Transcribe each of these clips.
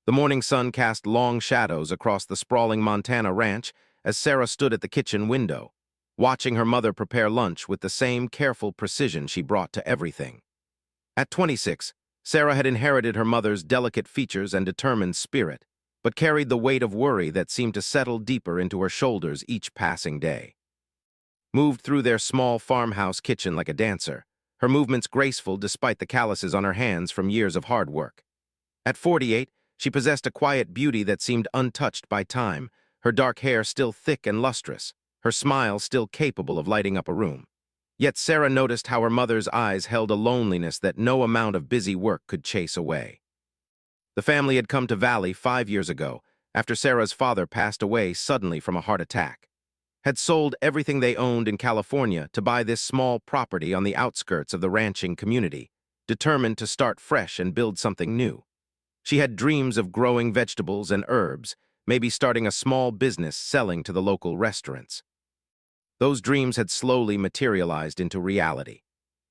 The morning sun cast long shadows across the sprawling Montana ranch as Sarah stood at the kitchen window, watching her mother prepare lunch with the same careful precision she brought to everything. At 26, Sarah had inherited her mother's delicate features and determined spirit, but carried the weight of worry that seemed to settle deeper into her shoulders each passing day. Moved through their small farmhouse kitchen like a dancer, her movements graceful despite the calluses on her hands from years of hard work. At 48, she possessed a quiet beauty that seemed untouched by time, her dark hair still thick and lustrous, her smile still capable of lighting up a room. Yet Sarah noticed how her mother's eyes held a loneliness that no amount of busy work could chase away. The family had come to Valley 5 years ago, after Sarah's father passed away suddenly from a heart attack. Had sold everything they owned in California to buy this small property on the outskirts of the ranching community, determined to start fresh and build something new. She had dreams of growing vegetables and herbs, maybe starting a small business selling to the local restaurants. Those dreams had slowly materialized into reality.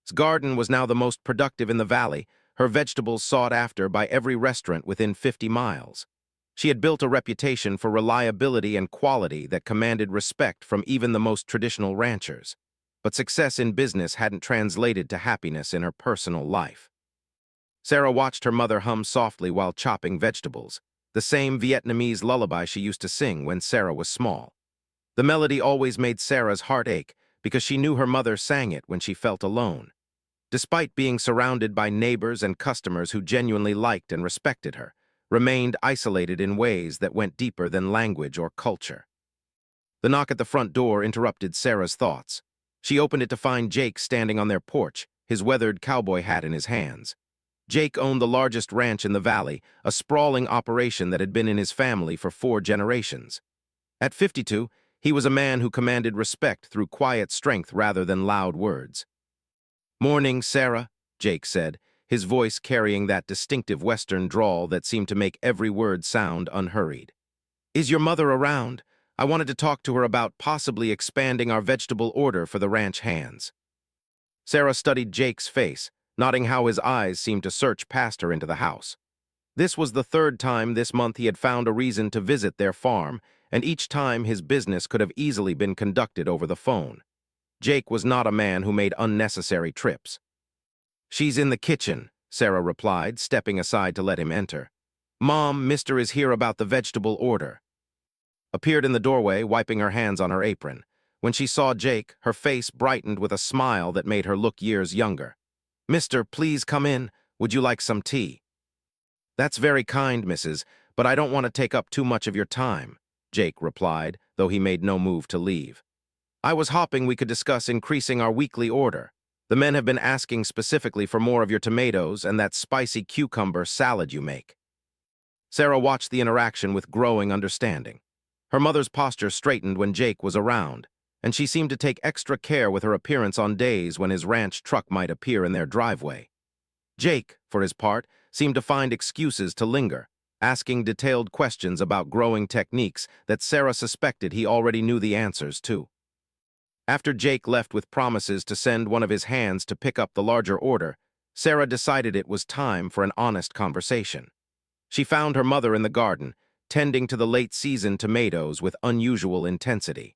His garden was now the most productive in the valley, her vegetables sought after by every restaurant within 50 miles. She had built a reputation for reliability and quality that commanded respect from even the most traditional ranchers. But success in business hadn't translated to happiness in her personal life. Sarah watched her mother hum softly while chopping vegetables, the same Vietnamese lullaby she used to sing when Sarah was small. The melody always made Sarah's heart ache because she knew her mother sang it when she felt alone. Despite being surrounded by neighbors and customers who genuinely liked and respected her, remained isolated in ways that went deeper than language or culture. The knock at the front door interrupted Sarah's thoughts. She opened it to find Jake standing on their porch, his weathered cowboy hat in his hands. Jake owned the largest ranch in the valley, a sprawling operation that had been in his family for 4 generations. At 52, he was a man who commanded respect through quiet strength rather than loud words. "Morning, Sarah," Jake said, his voice carrying that distinctive Western drawl that seemed to make every word sound unhurried. "Is your mother around? I wanted to talk to her about possibly expanding our vegetable order for the ranch hands." Sarah studied Jake's face, noting how his eyes seemed to search past her into the house. This was the 3rd time this month he had found a reason to visit their farm, and each time his business could have easily been conducted over the phone. Jake was not a man who made unnecessary trips. "She's in the kitchen," Sarah replied, stepping aside to let him enter. "Mom, Mister is here about the vegetable order." Appeared in the doorway, wiping her hands on her apron. When she saw Jake, her face brightened with a smile that made her look years younger. "Mister, please come in. Would you like some tea?" "That's very kind, Mrs., but I don't want to take up too much of your time," Jake replied, though he made no move to leave. "I was hoping we could discuss increasing our weekly order. The men have been asking specifically for more of your tomatoes and that spicy cucumber salad you make." Sarah watched the interaction with growing understanding. Her mother's posture straightened when Jake was around, and she seemed to take extra care with her appearance on days when his ranch truck might appear in their driveway. Jake, for his part, seemed to find excuses to linger, asking detailed questions about growing techniques that Sarah suspected he already knew the answers to. After Jake left with promises to send one of his hands to pick up the larger order, Sarah decided it was time for an honest conversation. She found her mother in the garden, tending to the late-season tomatoes with unusual intensity.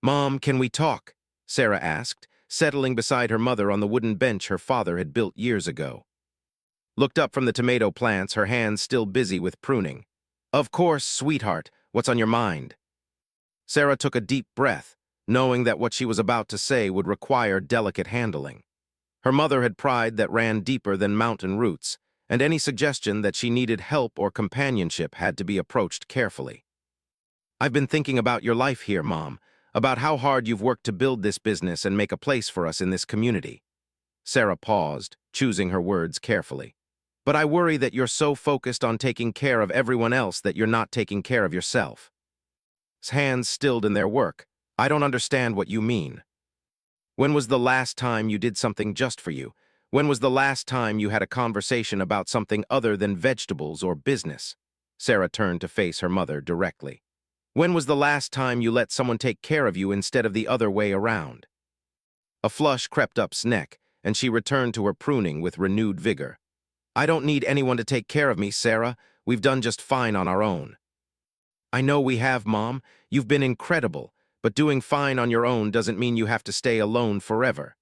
"Mom, can we talk?" Sarah asked, settling beside her mother on the wooden bench her father had built years ago. Looked up from the tomato plants, her hands still busy with pruning. "Of course, sweetheart. What's on your mind?" Sarah took a deep breath, knowing that what she was about to say would require delicate handling. Her mother had pride that ran deeper than mountain roots, and any suggestion that she needed help or companionship had to be approached carefully. "I've been thinking about your life here, Mom, about how hard you've worked to build this business and make a place for us in this community." Sarah paused, choosing her words carefully. "But I worry that you're so focused on taking care of everyone else that you're not taking care of yourself." His hands stilled in their work. "I don't understand what you mean." "When was the last time you did something just for you? When was the last time you had a conversation about something other than vegetables or business?" Sarah turned to face her mother directly. "When was the last time you let someone take care of you instead of the other way around?" A flush crept up her neck, and she returned to her pruning with renewed vigor. "I don't need anyone to take care of me, Sarah. We've done just fine on our own." "I know we have, Mom. You've been incredible, but doing fine on your own doesn't mean you have to stay alone forever."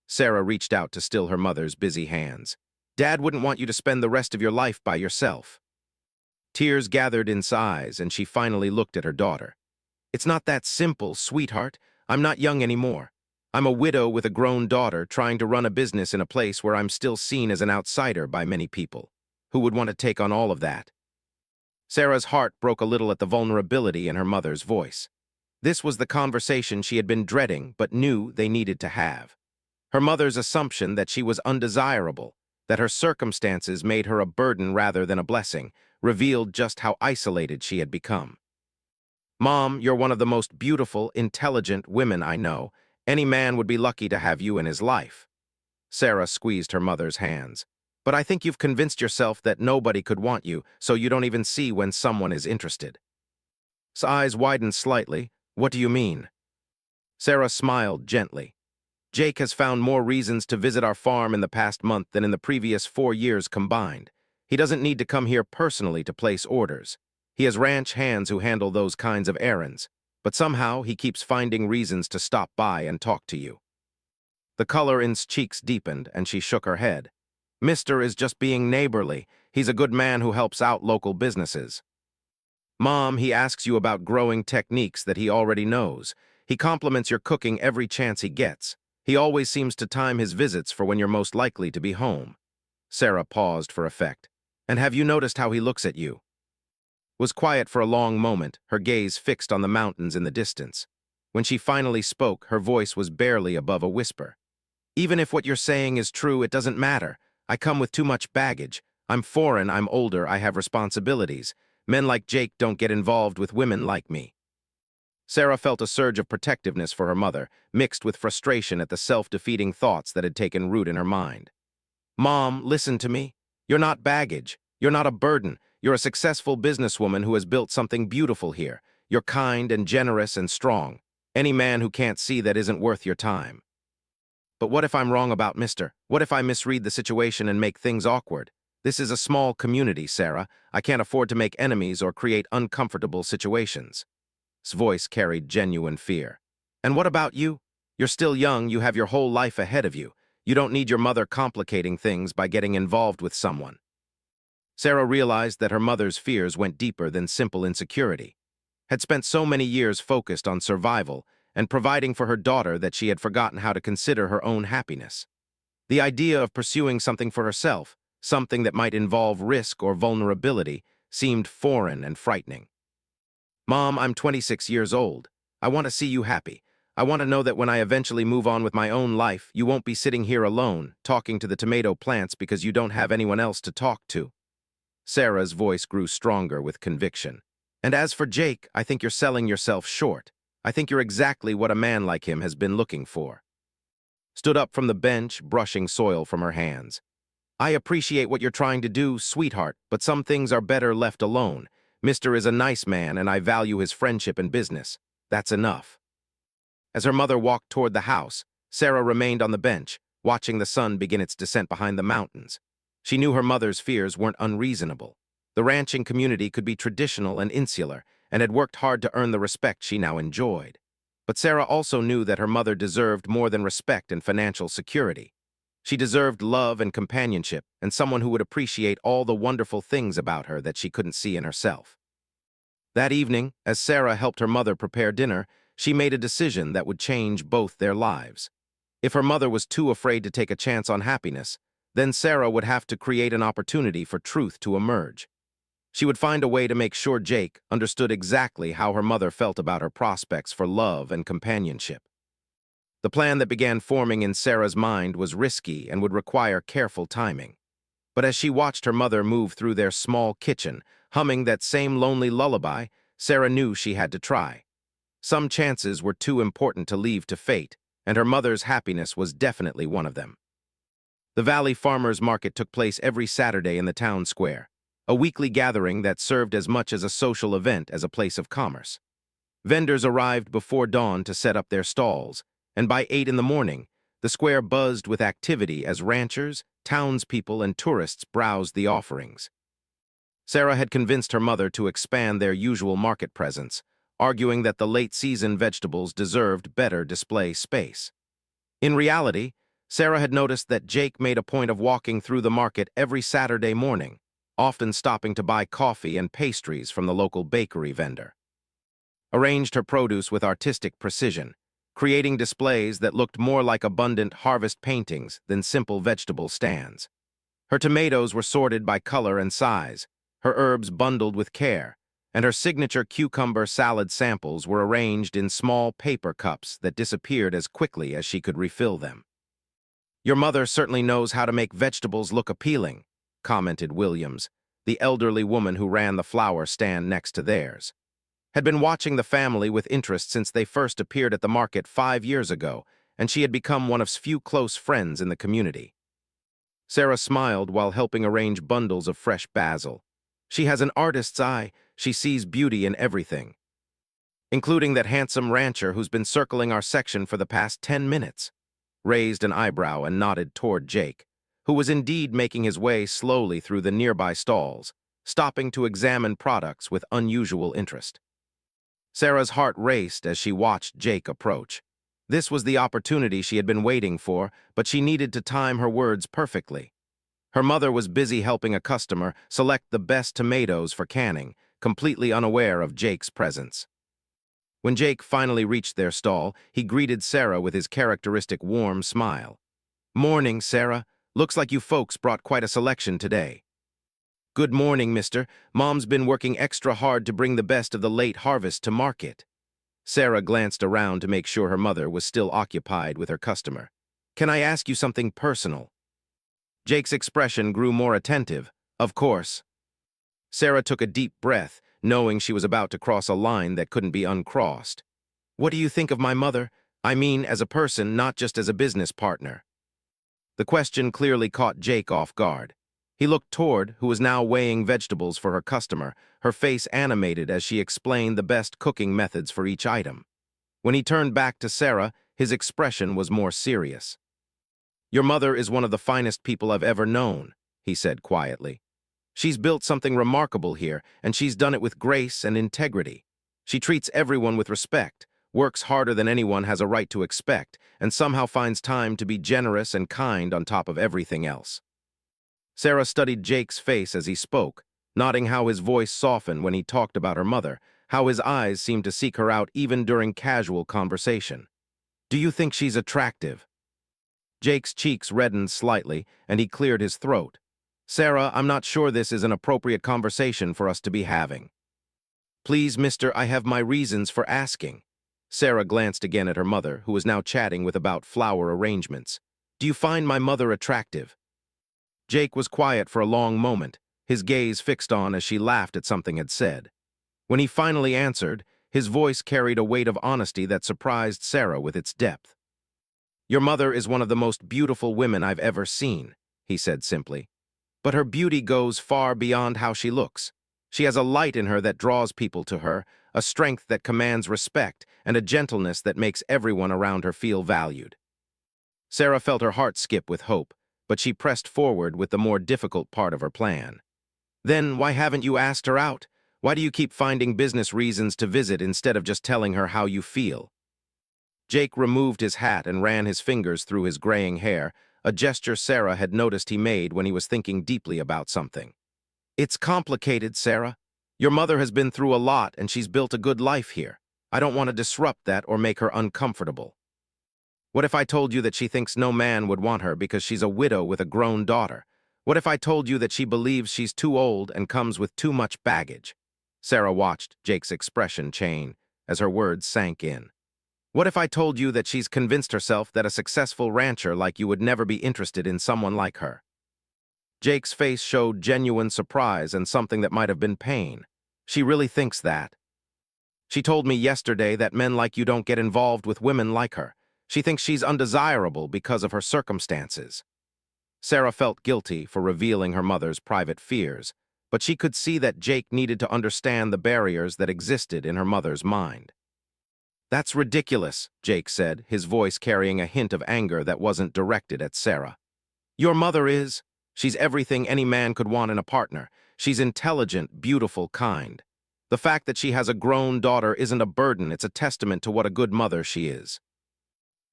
Sarah reached out to still her mother's busy hands. "Dad wouldn't want you to spend the rest of your life by yourself." Tears gathered in eyes, and she finally looked at her daughter. "It's not that simple, sweetheart. I'm not young anymore. I'm a widow with a grown daughter trying to run a business in a place where I'm still seen as an outsider by many people. Who would want to take on all of that?" Sarah's heart broke a little at the vulnerability in her mother's voice. This was the conversation she had been dreading but knew they needed to have. Her mother's assumption that she was undesirable, that her circumstances made her a burden rather than a blessing, revealed just how isolated she had become. "Mom, you're one of the most beautiful, intelligent women I know. Any man would be lucky to have you in his life." Sarah squeezed her mother's hands. "But I think you've convinced yourself that nobody could want you, so you don't even see when someone is interested." His eyes widened slightly. "What do you mean?" Sarah smiled gently. "Jake has found more reasons to visit our farm in the past month than in the previous 4 years combined. He doesn't need to come here personally to place orders. He has ranch hands who handle those kinds of errands, but somehow he keeps finding reasons to stop by and talk to you." The color in his cheeks deepened, and she shook her head. "Mister is just being neighborly. He's a good man who helps out local businesses." "Mom, he asks you about growing techniques that he already knows. He compliments your cooking every chance he gets. He always seems to time his visits for when you're most likely to be home." Sarah paused for effect. "And have you noticed how he looks at you?" Was quiet for a long moment, her gaze fixed on the mountains in the distance. When she finally spoke, her voice was barely above a whisper. "Even if what you're saying is true, it doesn't matter. I come with too much baggage. I'm foreign, I'm older, I have responsibilities. Men like Jake don't get involved with women like me." Sarah felt a surge of protectiveness for her mother, mixed with frustration at the self-defeating thoughts that had taken root in her mind. "Mom, listen to me. You're not baggage. You're not a burden. You're a successful businesswoman who has built something beautiful here. You're kind and generous and strong. Any man who can't see that isn't worth your time." "But what if I'm wrong about Mister? What if I misread the situation and make things awkward? This is a small community, Sarah. I can't afford to make enemies or create uncomfortable situations." His voice carried genuine fear. "And what about you? You're still young, you have your whole life ahead of you. You don't need your mother complicating things by getting involved with someone." Sarah realized that her mother's fears went deeper than simple insecurity. Had spent so many years focused on survival and providing for her daughter that she had forgotten how to consider her own happiness. The idea of pursuing something for herself, something that might involve risk or vulnerability, seemed foreign and frightening. "Mom, I'm 26 years old. I want to see you happy. I want to know that when I eventually move on with my own life, you won't be sitting here alone, talking to the tomato plants because you don't have anyone else to talk to." Sarah's voice grew stronger with conviction. "And as for Jake, I think you're selling yourself short. I think you're exactly what a man like him has been looking for." Stood up from the bench, brushing soil from her hands. "I appreciate what you're trying to do, sweetheart, but some things are better left alone. Mister is a nice man, and I value his friendship and business. That's enough." As her mother walked toward the house, Sarah remained on the bench, watching the sun begin its descent behind the mountains. She knew her mother's fears weren't unreasonable. The ranching community could be traditional and insular, and had worked hard to earn the respect she now enjoyed. But Sarah also knew that her mother deserved more than respect and financial security. She deserved love and companionship, and someone who would appreciate all the wonderful things about her that she couldn't see in herself. That evening, as Sarah helped her mother prepare dinner, she made a decision that would change both their lives. If her mother was too afraid to take a chance on happiness, then Sarah would have to create an opportunity for truth to emerge. She would find a way to make sure Jake understood exactly how her mother felt about her prospects for love and companionship. The plan that began forming in Sarah's mind was risky and would require careful timing. But as she watched her mother move through their small kitchen, humming that same lonely lullaby, Sarah knew she had to try. Some chances were too important to leave to fate, and her mother's happiness was definitely one of them. The Valley Farmers Market took place every Saturday in the town square, a weekly gathering that served as much as a social event as a place of commerce. Vendors arrived before dawn to set up their stalls, and by 8 in the morning, the square buzzed with activity as ranchers, townspeople, and tourists browsed the offerings. Sarah had convinced her mother to expand their usual market presence, arguing that the late-season vegetables deserved better display space. In reality, Sarah had noticed that Jake made a point of walking through the market every Saturday morning, often stopping to buy coffee and pastries from the local bakery vendor. Arranged her produce with artistic precision, creating displays that looked more like abundant harvest paintings than simple vegetable stands. Her tomatoes were sorted by color and size, her herbs bundled with care, and her signature cucumber salad samples were arranged in small paper cups that disappeared as quickly as she could refill them. "Your mother certainly knows how to make vegetables look appealing," commented Williams, the elderly woman who ran the flower stand next to theirs. Had been watching the family with interest since they first appeared at the market 5 years ago, and she had become one of few close friends in the community. Sarah smiled while helping arrange bundles of fresh basil. "She has an artist's eye. She sees beauty in everything, including that handsome rancher who's been circling our section for the past 10 minutes. Raised an eyebrow and nodded toward Jake, who was indeed making his way slowly through the nearby stalls, stopping to examine products with unusual interest. Sarah's heart raced as she watched Jake approach. This was the opportunity she had been waiting for, but she needed to time her words perfectly. Her mother was busy helping a customer select the best tomatoes for canning, completely unaware of Jake's presence. When Jake finally reached their stall, he greeted Sarah with his characteristic warm smile. "Morning, Sarah. Looks like you folks brought quite a selection today." "Good morning, mister. Mom's been working extra hard to bring the best of the late harvest to market." Sarah glanced around to make sure her mother was still occupied with her customer. "Can I ask you something personal?" Jake's expression grew more attentive. "Of course." Sarah took a deep breath, knowing she was about to cross a line that couldn't be uncrossed. "What do you think of my mother? I mean, as a person, not just as a business partner." The question clearly caught Jake off guard. He looked toward who was now weighing vegetables for her customer, her face animated as she explained the best cooking methods for each item. When he turned back to Sarah, his expression was more serious. "Your mother is one of the finest people I've ever known," he said quietly. "She's built something remarkable here, and she's done it with grace and integrity. She treats everyone with respect, works harder than anyone has a right to expect, and somehow finds time to be generous and kind on top of everything else." Sarah studied Jake's face as he spoke, noting how his voice softened when he talked about her mother, how his eyes seemed to seek her out even during casual conversation. "Do you think she's attractive?" Jake's cheeks reddened slightly, and he cleared his throat. "Sarah, I'm not sure this is an appropriate conversation for us to be having." "Please, mister, I have my reasons for asking." Sarah glanced again at her mother, who was now chatting with about flower arrangements. "Do you find my mother attractive?" Jake was quiet for a long moment, his gaze fixed on as she laughed at something had said. When he finally answered, his voice carried a weight of honesty that surprised Sarah with its depth. "Your mother is one of the most beautiful women I've ever seen," he said simply. "But her beauty goes far beyond how she looks. She has a light in her that draws people to her, a strength that commands respect, and a gentleness that makes everyone around her feel valued." Sarah felt her heart skip with hope, but she pressed forward with the more difficult part of her plan. "Then why haven't you asked her out? Why do you keep finding business reasons to visit instead of just telling her how you feel?" Jake removed his hat and ran his fingers through his graying hair, a gesture Sarah had noticed he made when he was thinking deeply about something. "It's complicated, Sarah. Your mother has been through a lot and she's built a good life here. I don't want to disrupt that or make her uncomfortable. What if I told you that she thinks no man would want her because she's a widow with a grown daughter? What if I told you that she believes she's too old and comes with too much baggage?" Sarah watched Jake's expression change as her words sank in. "What if I told you that she's convinced herself that a successful rancher like you would never be interested in someone like her?" Jake's face showed genuine surprise and something that might have been pain. "She really thinks that?" "She told me yesterday that men like you don't get involved with women like her. She thinks she's undesirable because of her circumstances." Sarah felt guilty for revealing her mother's private fears, but she could see that Jake needed to understand the barriers that existed in her mother's mind. "That's ridiculous," Jake said, his voice carrying a hint of anger that wasn't directed at Sarah. "Your mother is. She's everything any man could want in a partner. She's intelligent, beautiful, kind. The fact that she has a grown daughter isn't a burden, it's a testament to what a good mother she is.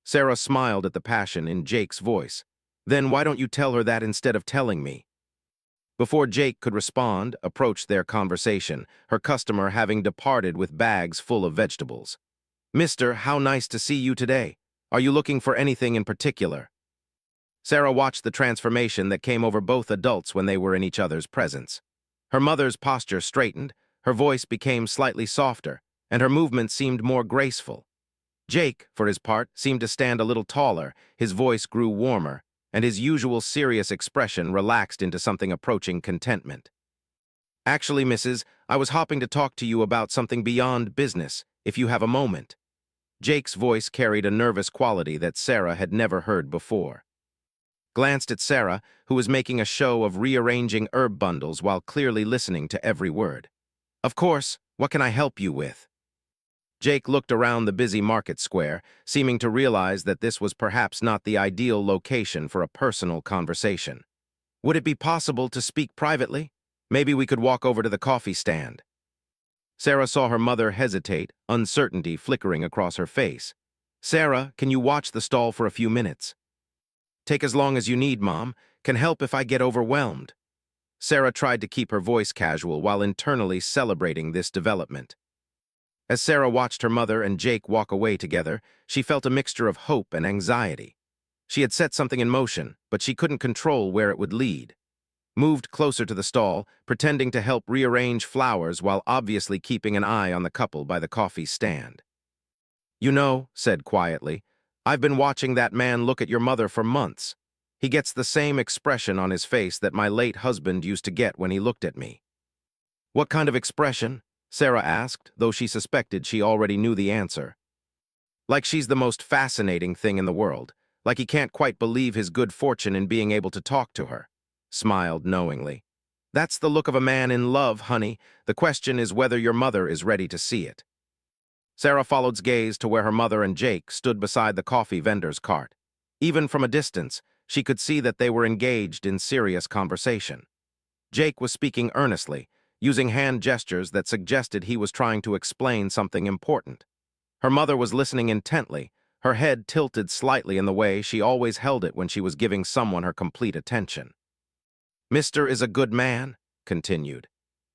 Sarah smiled at the passion in Jake's voice. Then why don't you tell her that instead of telling me? Before Jake could respond, approached their conversation, her customer having departed with bags full of vegetables. Mister, how nice to see you today. Are you looking for anything in particular? Sarah watched the transformation that came over both adults when they were in each other's presence. Her mother's posture straightened, her voice became slightly softer, and her movements seemed more graceful. Jake, for his part, seemed to stand a little taller, his voice grew warmer, and his usual serious expression relaxed into something approaching contentment. Actually, Mrs., I was hopping to talk to you about something beyond business, if you have a moment. Jake's voice carried a nervous quality that Sarah had never heard before. Glanced at Sarah, who was making a show of rearranging herb bundles while clearly listening to every word. Of course, what can I help you with? Jake looked around the busy market square, seeming to realize that this was perhaps not the ideal location for a personal conversation. Would it be possible to speak privately? Maybe we could walk over to the coffee stand. Sarah saw her mother hesitate, uncertainty flickering across her face. Sarah, can you watch the stall for a few minutes? Take as long as you need, Mom. Can help if I get overwhelmed. Sarah tried to keep her voice casual while internally celebrating this development. As Sarah watched her mother and Jake walk away together, she felt a mixture of hope and anxiety. She had set something in motion, but she couldn't control where it would lead. Moved closer to the stall, pretending to help rearrange flowers while obviously keeping an eye on the couple by the coffee stand. You know, said quietly, I've been watching that man look at your mother for months. He gets the same expression on his face that my late husband used to get when he looked at me. What kind of expression? Sarah asked, though she suspected she already knew the answer. Like she's the most fascinating thing in the world, like he can't quite believe his good fortune in being able to talk to her. Smiled knowingly. That's the look of a man in love, honey. The question is whether your mother is ready to see it. Sarah followed gaze to where her mother and Jake stood beside the coffee vendor's cart. Even from a distance, she could see that they were engaged in serious conversation. Jake was speaking earnestly, using hand gestures that suggested he was trying to explain something important. Her mother was listening intently, her head tilted slightly in the way she always held it when she was giving someone her complete attention. Mister is a good man, continued.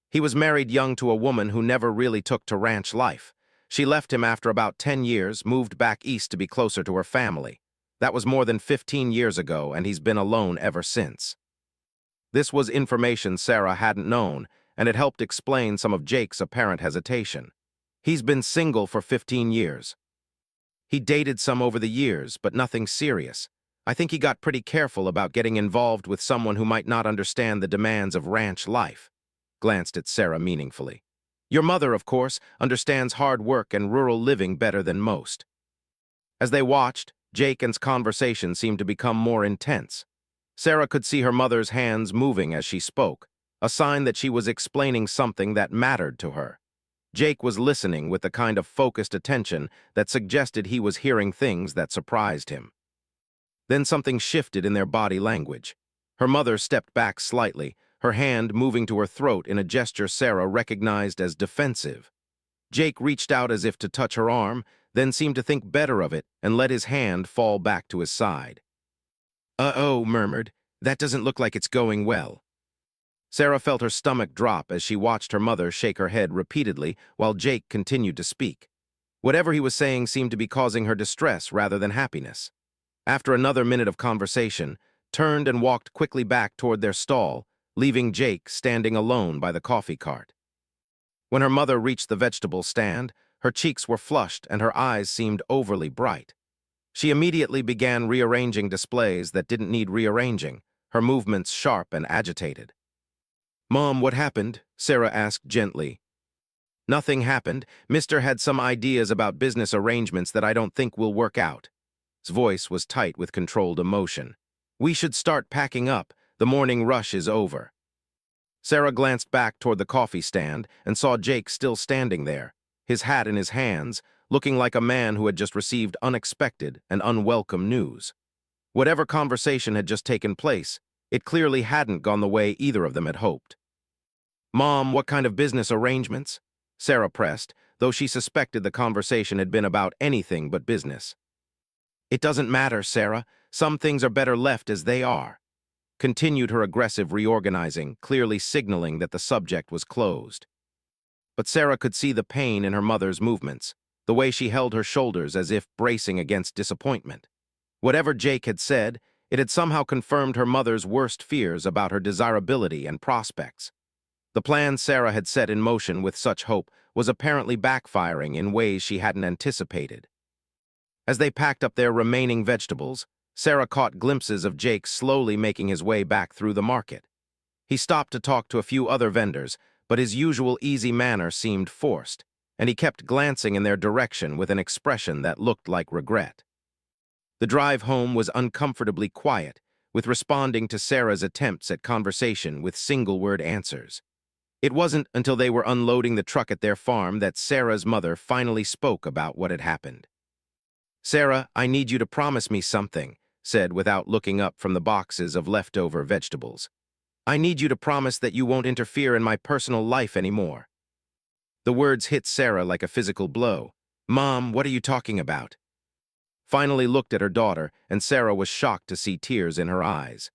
He was married young to a woman who never really took to ranch life. She left him after about 10 years, moved back east to be closer to her family. That was more than 15 years ago, and he's been alone ever since. This was information Sarah hadn't known, and it helped explain some of Jake's apparent hesitation. He's been single for 15 years. He dated some over the years, but nothing serious. I think he got pretty careful about getting involved with someone who might not understand the demands of ranch life. Glanced at Sarah meaningfully. Your mother, of course, understands hard work and rural living better than most. As they watched, Jake and's conversation seemed to become more intense. Sarah could see her mother's hands moving as she spoke, a sign that she was explaining something that mattered to her. Jake was listening with the kind of focused attention that suggested he was hearing things that surprised him. Then something shifted in their body language. Her mother stepped back slightly, her hand moving to her throat in a gesture Sarah recognized as defensive. Jake reached out as if to touch her arm, then seemed to think better of it and let his hand fall back to his side. Uh-oh, murmured. That doesn't look like it's going well. Sarah felt her stomach drop as she watched her mother shake her head repeatedly while Jake continued to speak. Whatever he was saying seemed to be causing her distress rather than happiness. After another minute of conversation, turned and walked quickly back toward their stall, leaving Jake standing alone by the coffee cart. When her mother reached the vegetable stand, her cheeks were flushed and her eyes seemed overly bright. She immediately began rearranging displays that didn't need rearranging, her movements sharp and agitated. Mom, what happened? Sarah asked gently. Nothing happened. Mister had some ideas about business arrangements that I don't think will work out. His voice was tight with controlled emotion. We should start packing up. The morning rush is over. Sarah glanced back toward the coffee stand and saw Jake still standing there, his hat in his hands, looking like a man who had just received unexpected and unwelcome news. Whatever conversation had just taken place, It clearly hadn't gone the way either of them had hoped. "Mom, what kind of business arrangements?" Sarah pressed, though she suspected the conversation had been about anything but business. "It doesn't matter, Sarah. Some things are better left as they are," continued her aggressive reorganizing, clearly signaling that the subject was closed. But Sarah could see the pain in her mother's movements, the way she held her shoulders as if bracing against disappointment. Whatever Jake had said, it had somehow confirmed her mother's worst fears about her desirability and prospects. The plan Sarah had set in motion with such hope was apparently backfiring in ways she hadn't anticipated. As they packed up their remaining vegetables, Sarah caught glimpses of Jake slowly making his way back through the market. He stopped to talk to a few other vendors, but his usual easy manner seemed forced, and he kept glancing in their direction with an expression that looked like regret. The drive home was uncomfortably quiet, with responding to Sarah's attempts at conversation with single-word answers. It wasn't until they were unloading the truck at their farm that Sarah's mother finally spoke about what had happened. "Sarah, I need you to promise me something," said without looking up from the boxes of leftover vegetables. "I need you to promise that you won't interfere in my personal life anymore." The words hit Sarah like a physical blow. "Mom, what are you talking about?" Finally looked at her daughter, and Sarah was shocked to see tears in her eyes.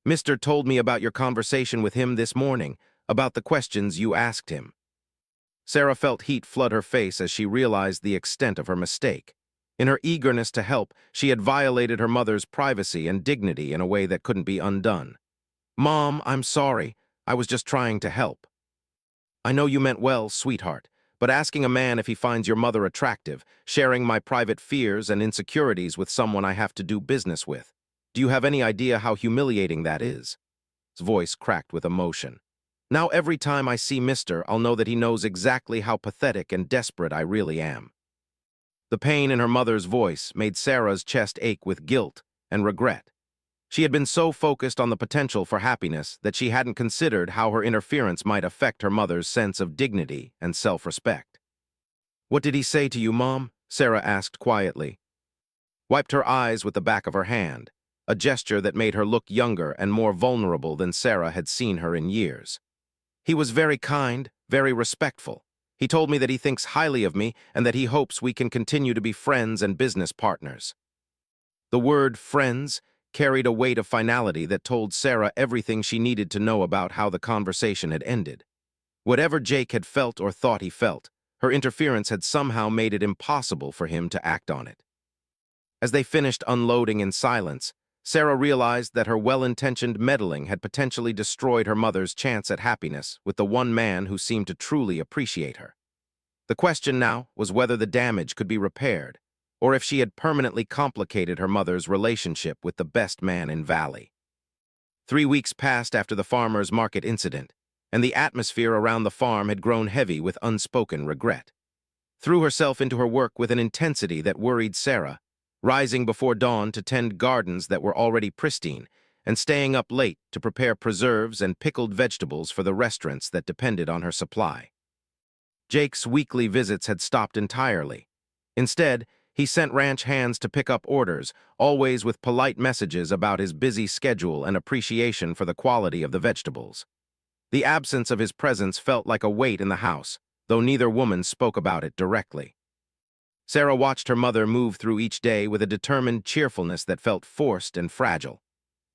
"Mister told me about your conversation with him this morning, about the questions you asked him." Sarah felt heat flood her face as she realized the extent of her mistake. In her eagerness to help, she had violated her mother's privacy and dignity in a way that couldn't be undone. "Mom, I'm sorry. I was just trying to help." "I know you meant well, sweetheart, but asking a man if he finds your mother attractive, sharing my private fears and insecurities with someone I have to do business with, do you have any idea how humiliating that is?" His voice cracked with emotion. "Now every time I see Mister, I'll know that he knows exactly how pathetic and desperate I really am." The pain in her mother's voice made Sarah's chest ache with guilt and regret. She had been so focused on the potential for happiness that she hadn't considered how her interference might affect her mother's sense of dignity and self-respect. "What did he say to you, Mom?" Sarah asked quietly. Wiped her eyes with the back of her hand, a gesture that made her look younger and more vulnerable than Sarah had seen her in years. "He was very kind, very respectful. He told me that he thinks highly of me and that he hopes we can continue to be friends and business partners." The word friends carried a weight of finality that told Sarah everything she needed to know about how the conversation had ended. Whatever Jake had felt or thought he felt, her interference had somehow made it impossible for him to act on it. As they finished unloading in silence, Sarah realized that her well-intentioned meddling had potentially destroyed her mother's chance at happiness with the one man who seemed to truly appreciate her. The question now was whether the damage could be repaired, or if she had permanently complicated her mother's relationship with the best man in Valley. 3 weeks passed after the farmer's market incident, and the atmosphere around the farm had grown heavy with unspoken regret. Threw herself into her work with an intensity that worried Sarah, rising before dawn to tend gardens that were already pristine, and staying up late to prepare preserves and pickled vegetables for the restaurants that depended on her supply. Jake's weekly visits had stopped entirely. Instead, he sent ranch hands to pick up orders, always with polite messages about his busy schedule and appreciation for the quality of the vegetables. The absence of his presence felt like a weight in the house, though neither woman spoke about it directly. Sarah watched her mother move through each day with a determined cheerfulness that felt forced and fragile.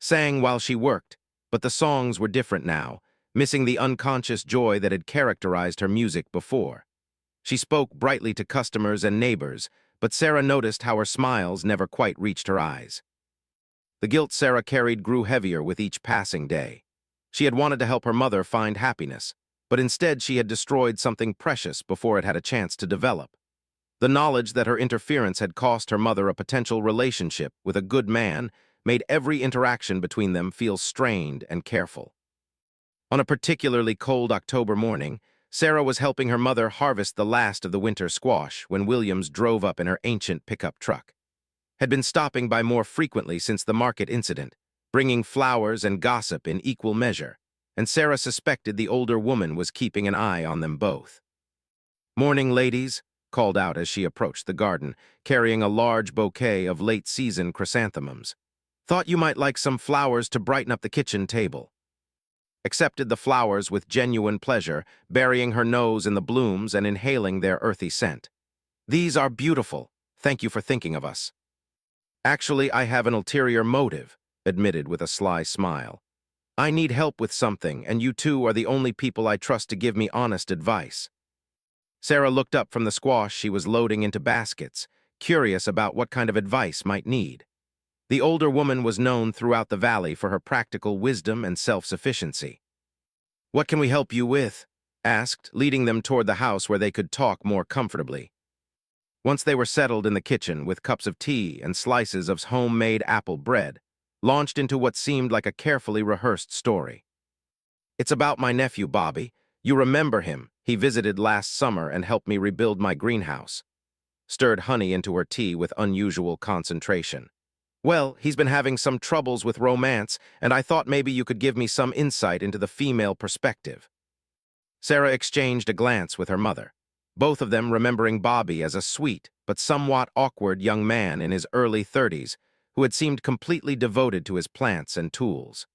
Sang while she worked, but the songs were different now, missing the unconscious joy that had characterized her music before. She spoke brightly to customers and neighbors, but Sarah noticed how her smiles never quite reached her eyes. The guilt Sarah carried grew heavier with each passing day. She had wanted to help her mother find happiness, but instead she had destroyed something precious before it had a chance to develop. The knowledge that her interference had cost her mother a potential relationship with a good man made every interaction between them feel strained and careful. On a particularly cold October morning, Sarah was helping her mother harvest the last of the winter squash when Williams drove up in her ancient pickup truck. Had been stopping by more frequently since the market incident, bringing flowers and gossip in equal measure, and Sarah suspected the older woman was keeping an eye on them both. "Morning, ladies," called out as she approached the garden, carrying a large bouquet of late-season chrysanthemums. Thought you might like some flowers to brighten up the kitchen table. Accepted the flowers with genuine pleasure, burying her nose in the blooms and inhaling their earthy scent. These are beautiful. Thank you for thinking of us. Actually, I have an ulterior motive, admitted with a sly smile. I need help with something, and you two are the only people I trust to give me honest advice. Sarah looked up from the squash she was loading into baskets, curious about what kind of advice might need. The older woman was known throughout the valley for her practical wisdom and self-sufficiency. "What can we help you with?" asked, leading them toward the house where they could talk more comfortably. Once they were settled in the kitchen with cups of tea and slices of homemade apple bread, launched into what seemed like a carefully rehearsed story. "It's about my nephew, Bobby. You remember him. He visited last summer and helped me rebuild my greenhouse." Stirred honey into her tea with unusual concentration. "Well, he's been having some troubles with romance, and I thought maybe you could give me some insight into the female perspective." Sarah exchanged a glance with her mother, both of them remembering Bobby as a sweet but somewhat awkward young man in his early 30s who had seemed completely devoted to his plants and tools.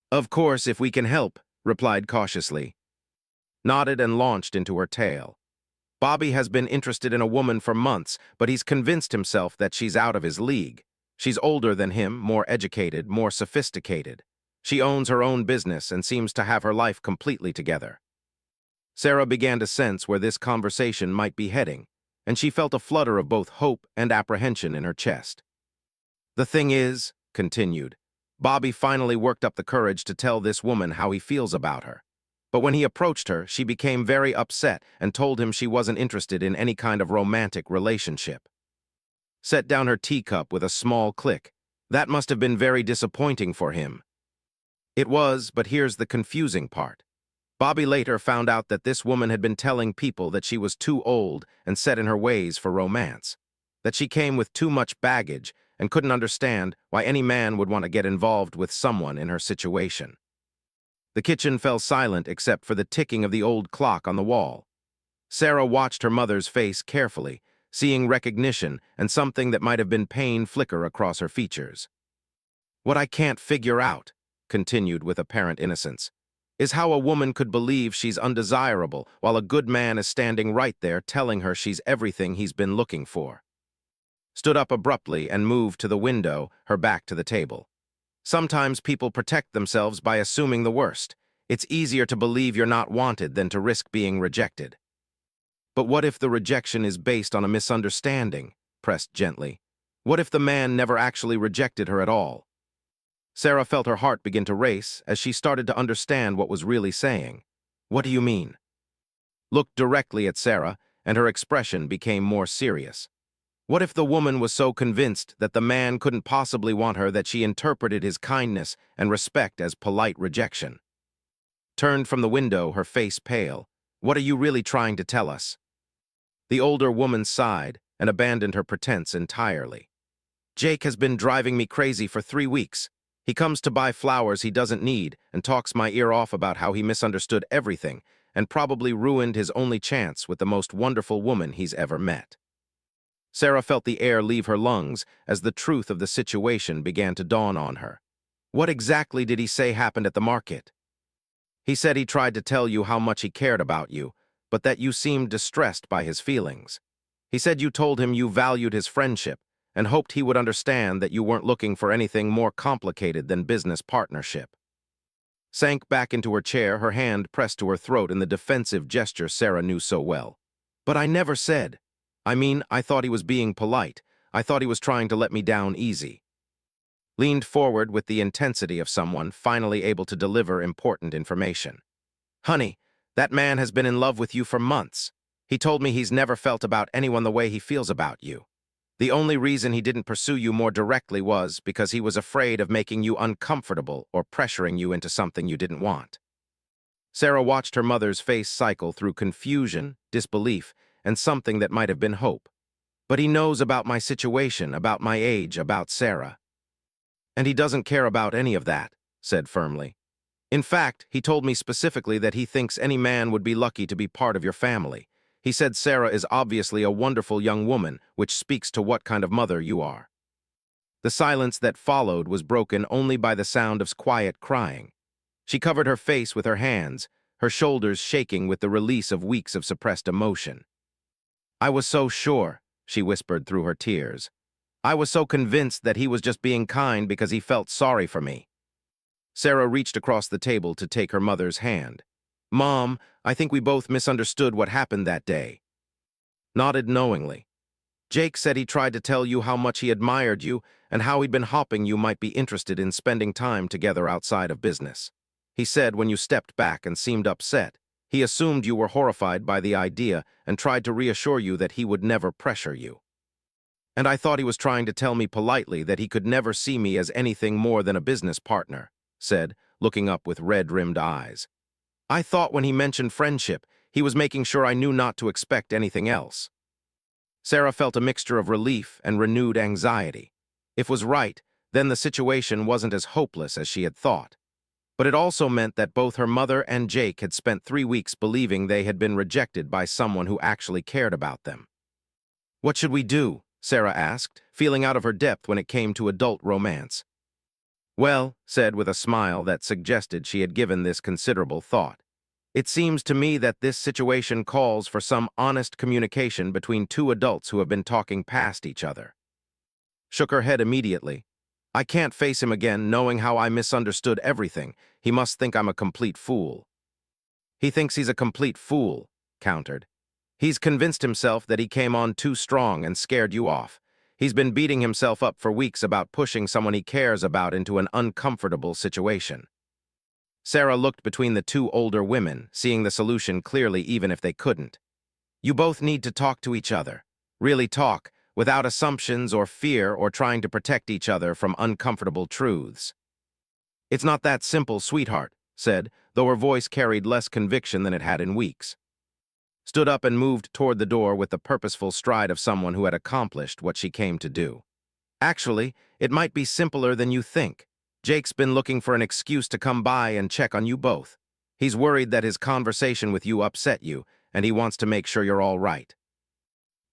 "Of course, if we can help," replied cautiously. Nodded and launched into her tale. "Bobby has been interested in a woman for months, but he's convinced himself that she's out of his league. She's older than him, more educated, more sophisticated. She owns her own business and seems to have her life completely together." Sarah began to sense where this conversation might be heading, and she felt a flutter of both hope and apprehension in her chest. "The thing is," continued, "Bobby finally worked up the courage to tell this woman how he feels about her. But when he approached her, she became very upset and told him she wasn't interested in any kind of romantic relationship." Set down her teacup with a small click. "That must have been very disappointing for him." It was, but here's the confusing part. Bobby later found out that this woman had been telling people that she was too old and set in her ways for romance, that she came with too much baggage and couldn't understand why any man would want to get involved with someone in her situation. The kitchen fell silent except for the ticking of the old clock on the wall. Sarah watched her mother's face carefully, seeing recognition and something that might have been pain flicker across her features. "What I can't figure out," continued with apparent innocence, "is how a woman could believe she's undesirable while a good man is standing right there telling her she's everything he's been looking for." Stood up abruptly and moved to the window, her back to the table. "Sometimes people protect themselves by assuming the worst. It's easier to believe you're not wanted than to risk being rejected." "But what if the rejection is based on a misunderstanding?" Pressed gently. "What if the man never actually rejected her at all?" Sarah felt her heart begin to race as she started to understand what was really saying. "What do you mean?" Looked directly at Sarah, and her expression became more serious. What if the woman was so convinced that the man couldn't possibly want her that she interpreted his kindness and respect as polite rejection? Turned from the window, her face pale. "What are you really trying to tell us?" The older woman sighed and abandoned her pretense entirely. "Jake has been driving me crazy for 3 weeks. He comes to buy flowers he doesn't need and talks my ear off about how he misunderstood everything and probably ruined his only chance with the most wonderful woman he's ever met." Sarah felt the air leave her lungs as the truth of the situation began to dawn on her. "What exactly did he say happened at the market?" "He said he tried to tell you how much he cared about you, but that you seemed distressed by his feelings. He said you told him you valued his friendship and hoped he would understand that you weren't looking for anything more complicated than business partnership." Sank back into her chair, her hand pressed to her throat in the defensive gesture Sarah knew so well. "But I never said. I mean, I thought he was being polite. I thought he was trying to let me down easy." Leaned forward with the intensity of someone finally able to deliver important information. "Honey, that man has been in love with you for months. He told me he's never felt about anyone the way he feels about you. The only reason he didn't pursue you more directly was because he was afraid of making you uncomfortable or pressuring you into something you didn't want." Sarah watched her mother's face cycle through confusion, disbelief, and something that might have been hope. "But he knows about my situation, about my age, about Sarah." "And he doesn't care about any of that," said firmly. "In fact, he told me specifically that he thinks any man would be lucky to be part of your family. He said Sarah is obviously a wonderful young woman, which speaks to what kind of mother you are." The silence that followed was broken only by the sound of quiet crying. She covered her face with her hands, her shoulders shaking with the release of weeks of suppressed emotion. "I was so sure," she whispered through her tears. "I was so convinced that he was just being kind because he felt sorry for me." Sarah reached across the table to take her mother's hand. "Mom, I think we both misunderstood what happened that day." Nodded knowingly. "Jake said he tried to tell you how much he admired you and how he'd been hoping you might be interested in spending time together outside of business. He said when you stepped back and seemed upset, he assumed you were horrified by the idea and tried to reassure you that he would never pressure you. And I thought he was trying to tell me politely that he could never see me as anything more than a business partner," said, looking up with red-rimmed eyes. "I thought when he mentioned friendship, he was making sure I knew not to expect anything else." Sarah felt a mixture of relief and renewed anxiety. If was right, then the situation wasn't as hopeless as she had thought. But it also meant that both her mother and Jake had spent 3 weeks believing they had been rejected by someone who actually cared about them. "What should we do?" Sarah asked, feeling out of her depth when it came to adult romance. "Well," said with a smile that suggested she had given this considerable thought, "it seems to me that this situation calls for some honest communication between two adults who have been talking past each other." Shook her head immediately. "I can't face him again knowing how I misunderstood everything. He must think I'm a complete fool." "He thinks he's a complete fool," countered. "He's convinced himself that he came on too strong and scared you off. He's been beating himself up for weeks about pushing someone he cares about into an uncomfortable situation." Sarah looked between the two older women, seeing the solution clearly even if they couldn't. "You both need to talk to each other. Really talk, without assumptions or fear or trying to protect each other from uncomfortable truths." "It's not that simple, sweetheart," said, though her voice carried less conviction than it had in weeks. Stood up and moved toward the door with the purposeful stride of someone who had accomplished what she came to do. "Actually, it might be simpler than you think. Jake's been looking for an excuse to come by and check on you both. He's worried that his conversation with you upset you, and he wants to make sure you're all right."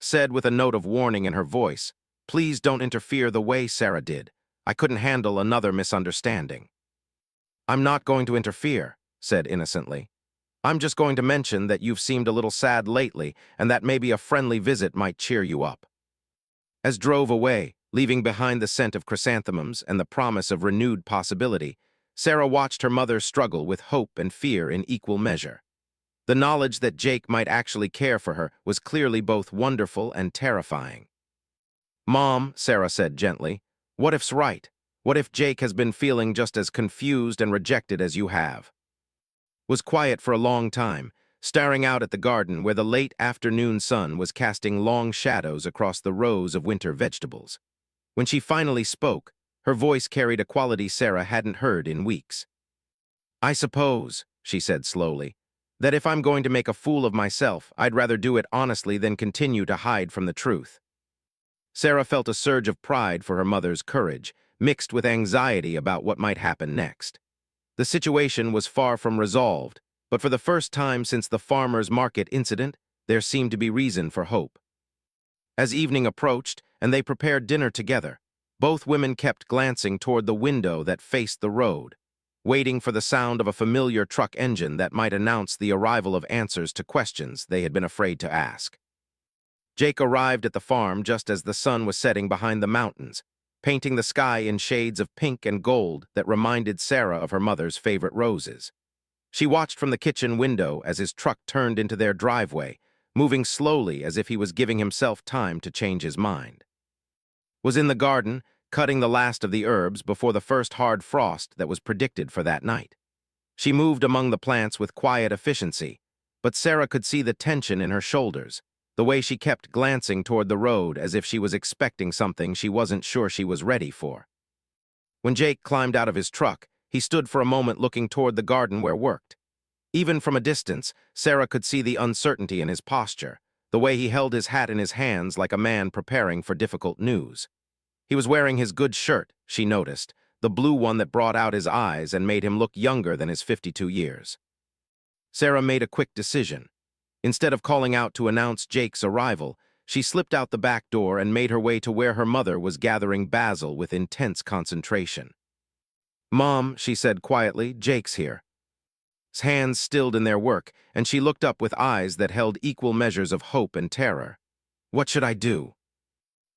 Said with a note of warning in her voice, "Please don't interfere the way Sarah did. I couldn't handle another misunderstanding." "I'm not going to interfere," said innocently. "I'm just going to mention that you've seemed a little sad lately and that maybe a friendly visit might cheer you up." As drove away, leaving behind the scent of chrysanthemums and the promise of renewed possibility, Sarah watched her mother struggle with hope and fear in equal measure. The knowledge that Jake might actually care for her was clearly both wonderful and terrifying. "Mom," Sarah said gently, "what if's right? What if Jake has been feeling just as confused and rejected as you have?" Was quiet for a long time, staring out at the garden where the late afternoon sun was casting long shadows across the rows of winter vegetables. When she finally spoke, her voice carried a quality Sarah hadn't heard in weeks. "I suppose," she said slowly, "that if I'm going to make a fool of myself, I'd rather do it honestly than continue to hide from the truth." Sarah felt a surge of pride for her mother's courage, mixed with anxiety about what might happen next. The situation was far from resolved, but for the first time since the farmer's market incident, there seemed to be reason for hope. As evening approached and they prepared dinner together, both women kept glancing toward the window that faced the road, waiting for the sound of a familiar truck engine that might announce the arrival of answers to questions they had been afraid to ask. Jake arrived at the farm just as the sun was setting behind the mountains, painting the sky in shades of pink and gold that reminded Sarah of her mother's favorite roses. She watched from the kitchen window as his truck turned into their driveway, moving slowly as if he was giving himself time to change his mind. Was in the garden, cutting the last of the herbs before the first hard frost that was predicted for that night. She moved among the plants with quiet efficiency, but Sarah could see the tension in her shoulders, the way she kept glancing toward the road as if she was expecting something she wasn't sure she was ready for. When Jake climbed out of his truck, he stood for a moment looking toward the garden where worked. Even from a distance, Sarah could see the uncertainty in his posture, the way he held his hat in his hands like a man preparing for difficult news. He was wearing his good shirt, she noticed, the blue one that brought out his eyes and made him look younger than his 52 years. Sarah made a quick decision. Instead of calling out to announce Jake's arrival, she slipped out the back door and made her way to where her mother was gathering basil with intense concentration. "Mom," she said quietly, "Jake's here." His hands stilled in their work, and she looked up with eyes that held equal measures of hope and terror. "What should I do?"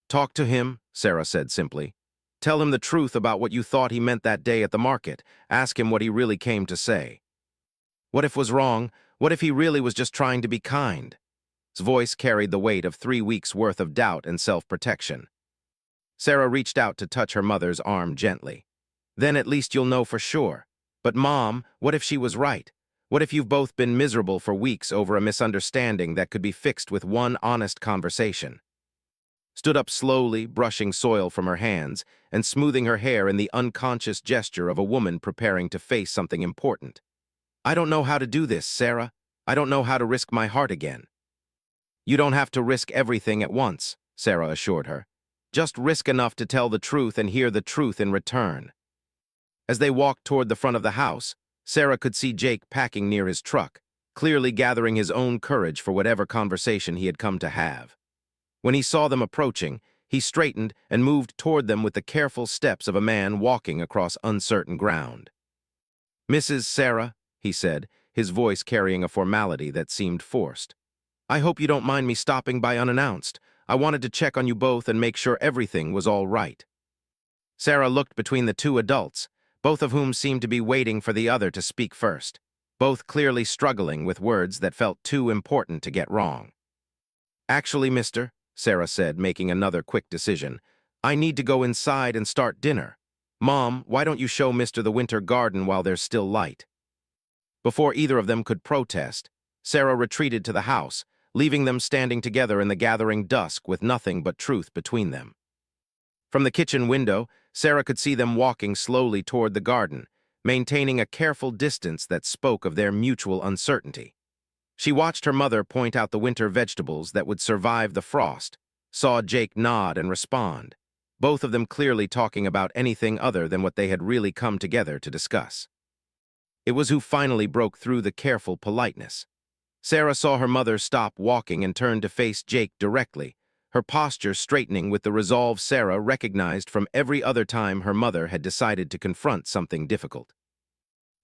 "Talk to him," Sarah said simply. "Tell him the truth about what you thought he meant that day at the market. Ask him what he really came to say. What if was wrong? What if he really was just trying to be kind?" His voice carried the weight of 3 weeks' worth of doubt and self-protection. Sarah reached out to touch her mother's arm gently. "Then at least you'll know for sure. But Mom, what if she was right? What if you've both been miserable for weeks over a misunderstanding that could be fixed with one honest conversation?" Stood up slowly, brushing soil from her hands and smoothing her hair in the unconscious gesture of a woman preparing to face something important. "I don't know how to do this, Sarah. I don't know how to risk my heart again." "You don't have to risk everything at once," Sarah assured her. "Just risk enough to tell the truth and hear the truth in return." As they walked toward the front of the house, Sarah could see Jake packing near his truck, clearly gathering his own courage for whatever conversation he had come to have. When he saw them approaching, he straightened and moved toward them with the careful steps of a man walking across uncertain ground. "Mrs. Sarah," he said, his voice carrying a formality that seemed forced. "I hope you don't mind me stopping by unannounced. I wanted to check on you both and make sure everything was all right." Sarah looked between the two adults, both of whom seemed to be waiting for the other to speak first, both clearly struggling with words that felt too important to get wrong. "Actually, mister," Sarah said, making another quick decision, "I need to go inside and start dinner. Mom, why don't you show Mister the winter garden while there's still light?" Before either of them could protest, Sarah retreated to the house, leaving them standing together in the gathering dusk with nothing but truth between them. From the kitchen window, Sarah could see them walking slowly toward the garden, maintaining a careful distance that spoke of their mutual uncertainty. She watched her mother point out the winter vegetables that would survive the frost, saw Jake nod and respond, both of them clearly talking about anything other than what they had really come together to discuss. It was who finally broke through the careful politeness. Sarah saw her mother stop walking and turn to face Jake directly, her posture straightening with the resolve Sarah recognized from every other time her mother had decided to confront something difficult.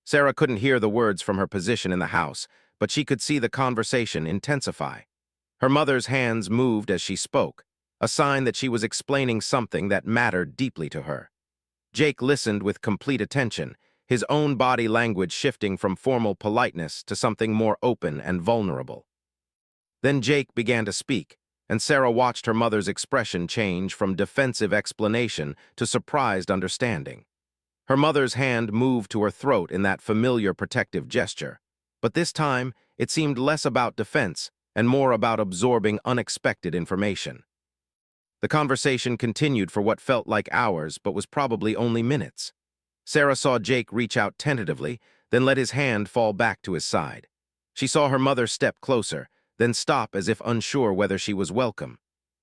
Sarah couldn't hear the words from her position in the house, but she could see the conversation intensify. Her mother's hands moved as she spoke, a sign that she was explaining something that mattered deeply to her. Jake listened with complete attention, his own body language shifting from formal politeness to something more open and vulnerable. Then Jake began to speak, and Sarah watched her mother's expression change from defensive explanation to surprised understanding. Her mother's hand moved to her throat in that familiar protective gesture, but this time it seemed less about defense and more about absorbing unexpected information. The conversation continued for what felt like hours but was probably only minutes. Sarah saw Jake reach out tentatively, then let his hand fall back to his side. She saw her mother step closer, then stop as if unsure whether she was welcome.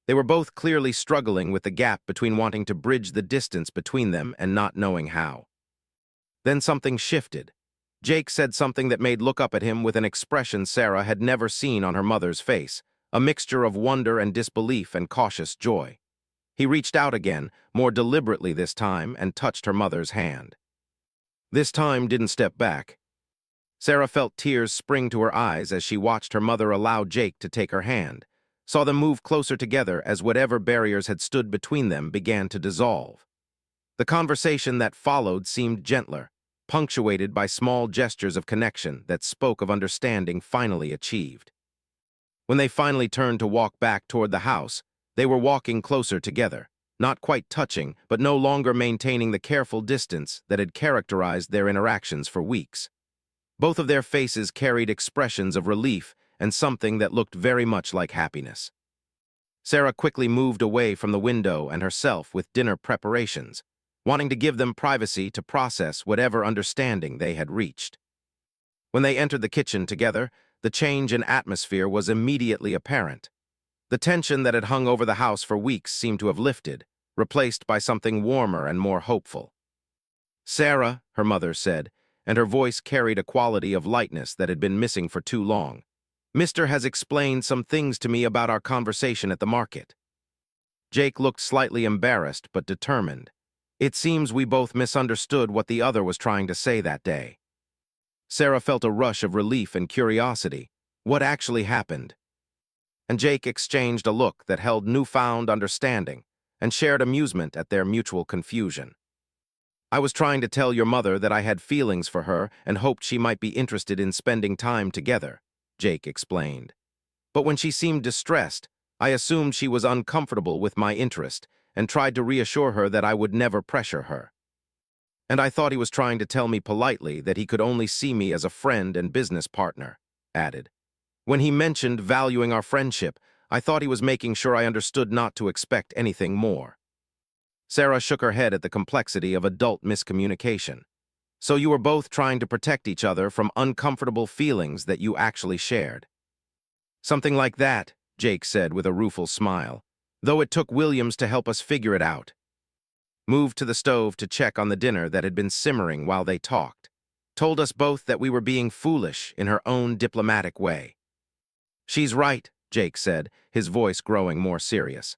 They were both clearly struggling with the gap between wanting to bridge the distance between them and not knowing how. Then something shifted. Jake said something that made look up at him with an expression Sarah had never seen on her mother's face, a mixture of wonder and disbelief and cautious joy. He reached out again, more deliberately this time, and touched her mother's hand. This time didn't step back. Sarah felt tears spring to her eyes as she watched her mother allow Jake to take her hand, saw them move closer together as whatever barriers had stood between them began to dissolve. The conversation that followed seemed gentler, punctuated by small gestures of connection that spoke of understanding finally achieved. When they finally turned to walk back toward the house, they were walking closer together, not quite touching, but no longer maintaining the careful distance that had characterized their interactions for weeks. Both of their faces carried expressions of relief and something that looked very much like happiness. Sarah quickly moved away from the window and herself with dinner preparations, wanting to give them privacy to process whatever understanding they had reached. When they entered the kitchen together, the change in atmosphere was immediately apparent. The tension that had hung over the house for weeks seemed to have lifted, replaced by something warmer and more hopeful. "Sarah," her mother said, and her voice carried a quality of lightness that had been missing for too long. Mister has explained some things to me about our conversation at the market. Jake looked slightly embarrassed but determined. It seems we both misunderstood what the other was trying to say that day. Sarah felt a rush of relief and curiosity. What actually happened? And Jake exchanged a look that held newfound understanding and shared amusement at their mutual confusion. I was trying to tell your mother that I had feelings for her and hoped she might be interested in spending time together, Jake explained. But when she seemed distressed, I assumed she was uncomfortable with my interest and tried to reassure her that I would never pressure her. And I thought he was trying to tell me politely that he could only see me as a friend and business partner, added. When he mentioned valuing our friendship, I thought he was making sure I understood not to expect anything more. Sarah shook her head at the complexity of adult miscommunication. So you were both trying to protect each other from uncomfortable feelings that you actually shared. Something like that, Jake said with a rueful smile, though it took Williams to help us figure it out. Moved to the stove to check on the dinner that had been simmering while they talked. Told us both that we were being foolish in her own diplomatic way. She's right, Jake said, his voice growing more serious.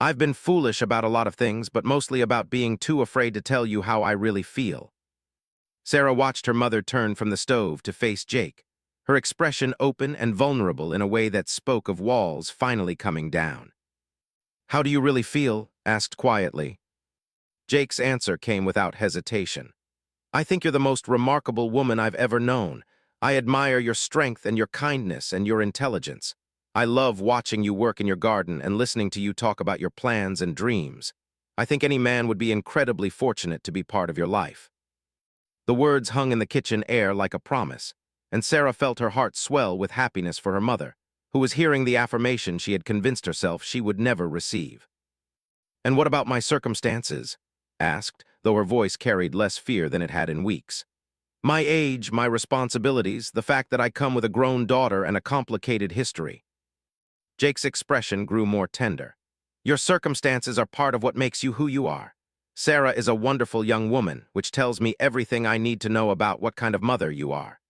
I've been foolish about a lot of things, but mostly about being too afraid to tell you how I really feel. Sarah watched her mother turn from the stove to face Jake, her expression open and vulnerable in a way that spoke of walls finally coming down. How do you really feel? Asked quietly. Jake's answer came without hesitation. I think you're the most remarkable woman I've ever known. I admire your strength and your kindness and your intelligence. I love watching you work in your garden and listening to you talk about your plans and dreams. I think any man would be incredibly fortunate to be part of your life. The words hung in the kitchen air like a promise, and Sarah felt her heart swell with happiness for her mother, who was hearing the affirmation she had convinced herself she would never receive. And what about my circumstances? Asked, though her voice carried less fear than it had in weeks. My age, my responsibilities, the fact that I come with a grown daughter and a complicated history. Jake's expression grew more tender. Your circumstances are part of what makes you who you are. Sarah is a wonderful young woman, which tells me everything I need to know about what kind of mother you are.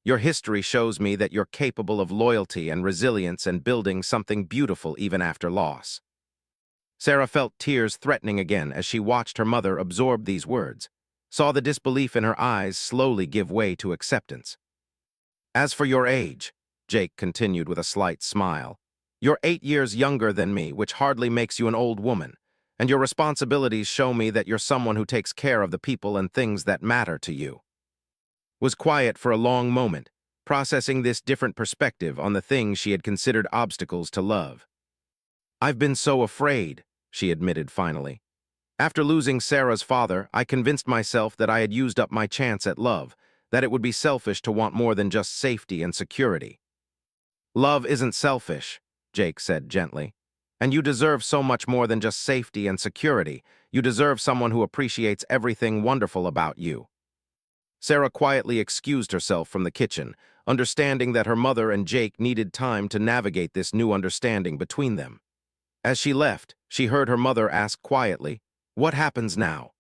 Your history shows me that you're capable of loyalty and resilience and building something beautiful even after loss. Sarah felt tears threatening again as she watched her mother absorb these words, saw the disbelief in her eyes slowly give way to acceptance. As for your age, Jake continued with a slight smile, you're 8 years younger than me, which hardly makes you an old woman, and your responsibilities show me that you're someone who takes care of the people and things that matter to you. Was quiet for a long moment, processing this different perspective on the things she had considered obstacles to love. I've been so afraid, she admitted finally. After losing Sarah's father, I convinced myself that I had used up my chance at love, that it would be selfish to want more than just safety and security. Love isn't selfish, Jake said gently. And you deserve so much more than just safety and security. You deserve someone who appreciates everything wonderful about you. Sarah quietly excused herself from the kitchen, understanding that her mother and Jake needed time to navigate this new understanding between them. As she left, she heard her mother ask quietly, "What happens now?"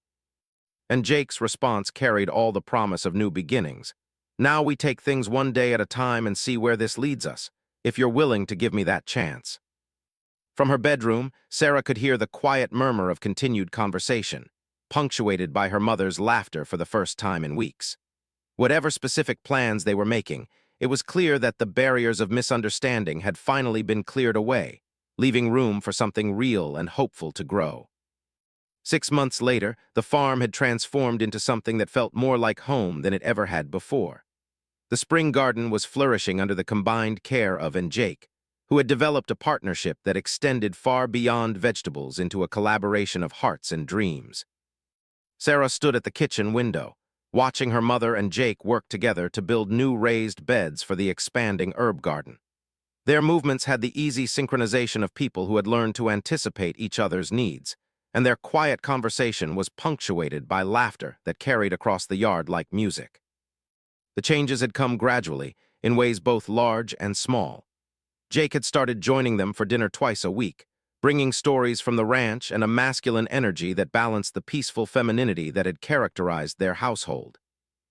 And Jake's response carried all the promise of new beginnings. Now we take things one day at a time and see where this leads us, if you're willing to give me that chance. From her bedroom, Sarah could hear the quiet murmur of continued conversation, punctuated by her mother's laughter for the first time in weeks. Whatever specific plans they were making, it was clear that the barriers of misunderstanding had finally been cleared away, leaving room for something real and hopeful to grow. 6 months later, the farm had transformed into something that felt more like home than it ever had before. The spring garden was flourishing under the combined care of Jake, who had developed a partnership that extended far beyond vegetables into a collaboration of hearts and dreams. Sarah stood at the kitchen window, watching her mother and Jake work together to build new raised beds for the expanding herb garden. Their movements had the easy synchronization of people who had learned to anticipate each other's needs, and their quiet conversation was punctuated by laughter that carried across the yard like music. The changes had come gradually, in ways both large and small. Jake had started joining them for dinner twice a week, bringing stories from the ranch and a masculine energy that balanced the peaceful femininity that had characterized their household.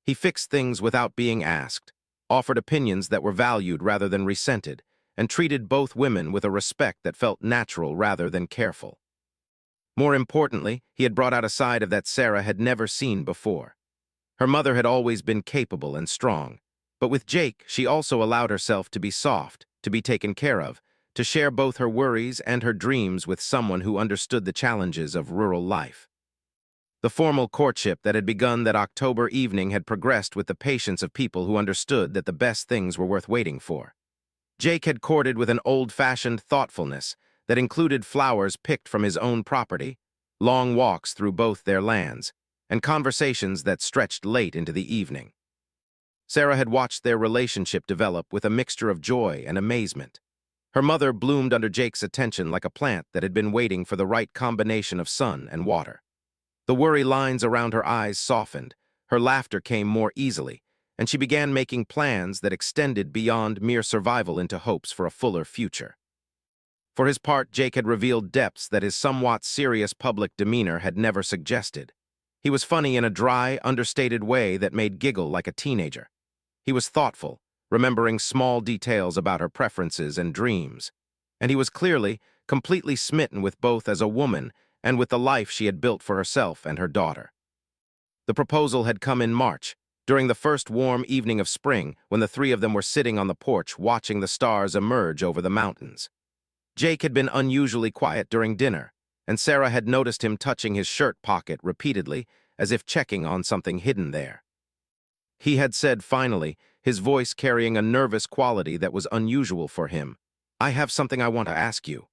He fixed things without being asked, offered opinions that were valued rather than resented, and treated both women with a respect that felt natural rather than careful. More importantly, he had brought out a side of that Sarah had never seen before. Her mother had always been capable and strong, but with Jake, she also allowed herself to be soft, to be taken care of, to share both her worries and her dreams with someone who understood the challenges of rural life. The formal courtship that had begun that October evening had progressed with the patience of people who understood that the best things were worth waiting for. Jake had courted with an old-fashioned thoughtfulness that included flowers picked from his own property, long walks through both their lands, and conversations that stretched late into the evening. Sarah had watched their relationship develop with a mixture of joy and amazement. Her mother bloomed under Jake's attention like a plant that had been waiting for the right combination of sun and water. The worry lines around her eyes softened, her laughter came more easily, and she began making plans that extended beyond mere survival into hopes for a fuller future. For his part, Jake had revealed depths that his somewhat serious public demeanor had never suggested. He was funny in a dry, understated way that made giggle like a teenager. He was thoughtful, remembering small details about her preferences and dreams. And he was clearly, completely smitten with both as a woman and with the life she had built for herself and her daughter. The proposal had come in March, during the first warm evening of spring, when the three of them were sitting on the porch watching the stars emerge over the mountains. Jake had been unusually quiet during dinner, and Sarah had noticed him touching his shirt pocket repeatedly, as if checking on something hidden there. He had said finally, his voice carrying a nervous quality that was unusual for him, "I have something I want to ask you."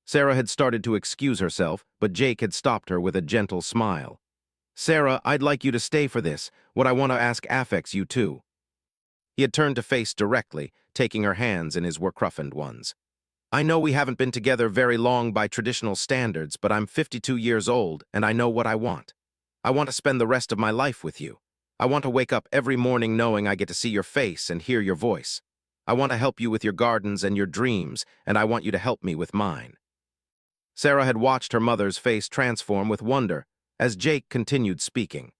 Sarah had started to excuse herself, but Jake had stopped her with a gentle smile. "Sarah, I'd like you to stay for this. What I want to ask affects you too." He had turned to face directly, taking her hands in his roughened ones. "I know we haven't been together very long by traditional standards, but I'm 52 years old, and I know what I want. I want to spend the rest of my life with you. I want to wake up every morning knowing I get to see your face and hear your voice. I want to help you with your gardens and your dreams, and I want you to help me with mine." Sarah had watched her mother's face transform with wonder as Jake continued speaking.